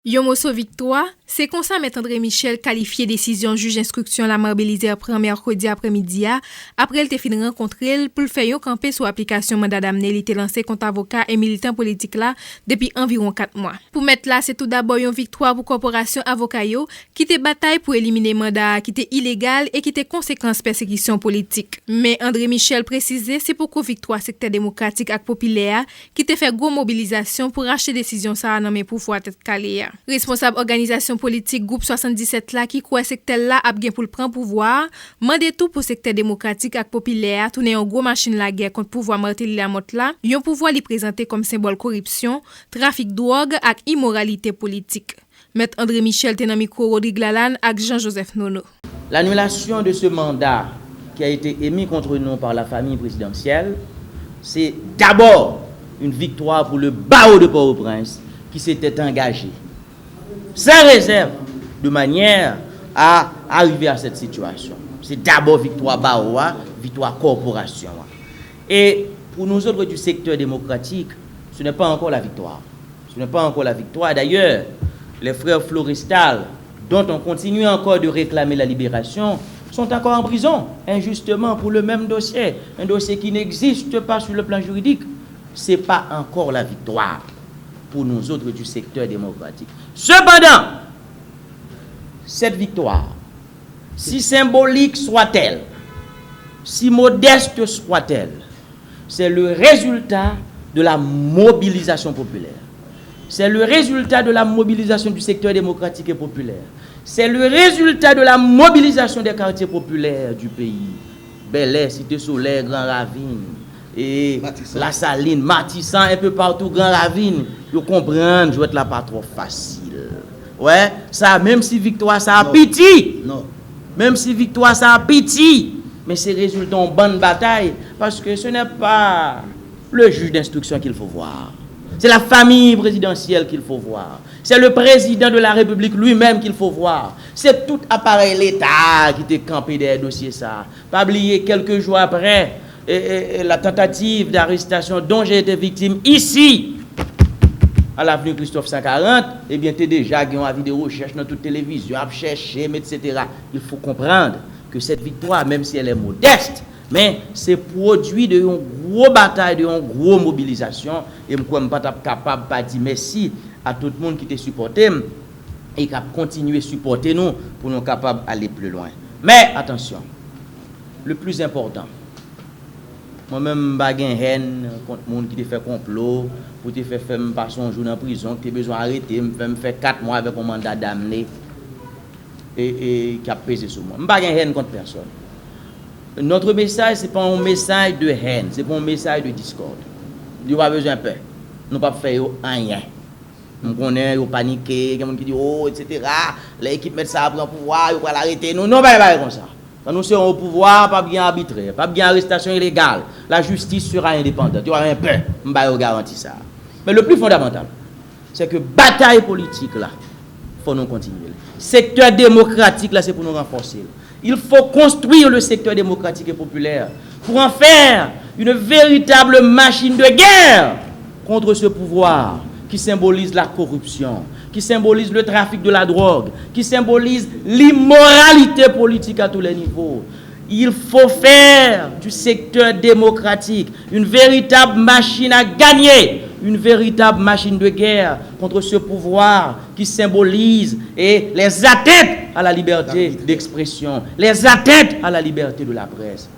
Yon moso victoire, c'est comme ça M. André Michel qualifié décision juge instruction la mobilisée après mercredi après-midi après le fin rencontré pour le faire camper sur application mandat d'amener il était lancé contre avocat et militant politique là depuis environ 4 mois. Pour mettre là, c'est tout d'abord une victoire pour corporation avocat yo qui te bataille pour éliminer mandat qui était illégal et qui était conséquence persécution politique. Mais André Michel précisé c'est pourquoi victoire secteur démocratique et populaire qui te fait gros mobilisation pour acheter décision ça dans mes pouvoir tête calé. Responsable organisation politique groupe 77 là qui croit secteur là a bien pour le prendre pouvoir, mande tout pour secteur démocratique et populaire tourner en gros machine la guerre contre pouvoir Martelly Lamotte là, yon pouvoir li présenter comme symbole corruption, trafic drogue et immoralité politique. Maître André Michel te nan micro Rodrigue Lalanne ak Jean-Joseph Nono. L'annulation de ce mandat qui a été émis contre nous par la famille présidentielle, c'est d'abord une victoire pour le barreau de Port-au-Prince qui s'était engagé sans réserve, de manière à arriver à cette situation. C'est d'abord victoire Baoua, victoire corporation. Et pour nous autres du secteur démocratique, ce n'est pas encore la victoire. Ce n'est pas encore la victoire. D'ailleurs, les frères Florestal, dont on continue encore de réclamer la libération, sont encore en prison, injustement, pour le même dossier. Un dossier qui n'existe pas sur le plan juridique. Ce n'est pas encore la victoire pour nous autres du secteur démocratique. Cependant, cette victoire, si symbolique soit-elle, si modeste soit-elle, c'est le résultat de la mobilisation populaire. C'est le résultat de la mobilisation du secteur démocratique et populaire. C'est le résultat de la mobilisation des quartiers populaires du pays. Bel-Air, Cité-Soleil, Grand Ravine, et Matissan. La Saline, Matissan, un peu partout, Grand Ravine. Vous comprenez, je vais être là pas trop facile. Ouais, ça, même si victoire, ça a pitié. Non. Même si victoire, ça a pitié. Mais c'est résultat d'une bonne bataille. Parce que ce n'est pas le juge d'instruction qu'il faut voir. C'est la famille présidentielle qu'il faut voir. C'est le président de la République lui-même qu'il faut voir. C'est tout appareil l'État qui était campé derrière le dossier ça. Pas oublier quelques jours après la tentative d'arrestation dont j'ai été victime ici, à l'avenue Christophe 140, eh bien, tu es déjà qui ont avis de recherche dans toute télévision, à chercher, etc. Il faut comprendre que cette victoire, même si elle est modeste, mais c'est produit de une grosse bataille, de une grosse mobilisation. Et je ne suis pas capable de dire merci à tout le monde qui t'a supporté et qui a continué à supporter nous pour nous capables d'aller plus loin. Mais attention, le plus important, moi-même, je n'ai pas haine contre les gens qui te fait complot, pour te faire passer un jour en prison, qui a besoin d'arrêter, me faire 4 mois avec un mandat d'amener et qui a pesé sur moi. Je n'ai pas haine contre personne. Notre message, ce n'est pas un message de haine, ce n'est pas un message de discorde. Nous n'avons pas besoin de peur. Nous ne pouvons pas faire rien. Nous connaissons, nous paniquer, quelqu'un qui dit oh, etc. L'équipe met ça pour pouvoir, il va l'arrêter. Nous ne pas comme ça. Quand nous serons au pouvoir, pas bien arbitraire, pas bien arrestation illégale. La justice sera indépendante. Tu auras un peu, je vais garantir ça. Mais le plus fondamental, c'est que bataille politique là, il faut nous continuer. Secteur démocratique là, c'est pour nous renforcer. Il faut construire le secteur démocratique et populaire pour en faire une véritable machine de guerre contre ce pouvoir qui symbolise la corruption, qui symbolise le trafic de la drogue, qui symbolise l'immoralité politique à tous les niveaux. Il faut faire du secteur démocratique une véritable machine à gagner, une véritable machine de guerre contre ce pouvoir qui symbolise les atteintes à la liberté d'expression, les atteintes à la liberté de la presse.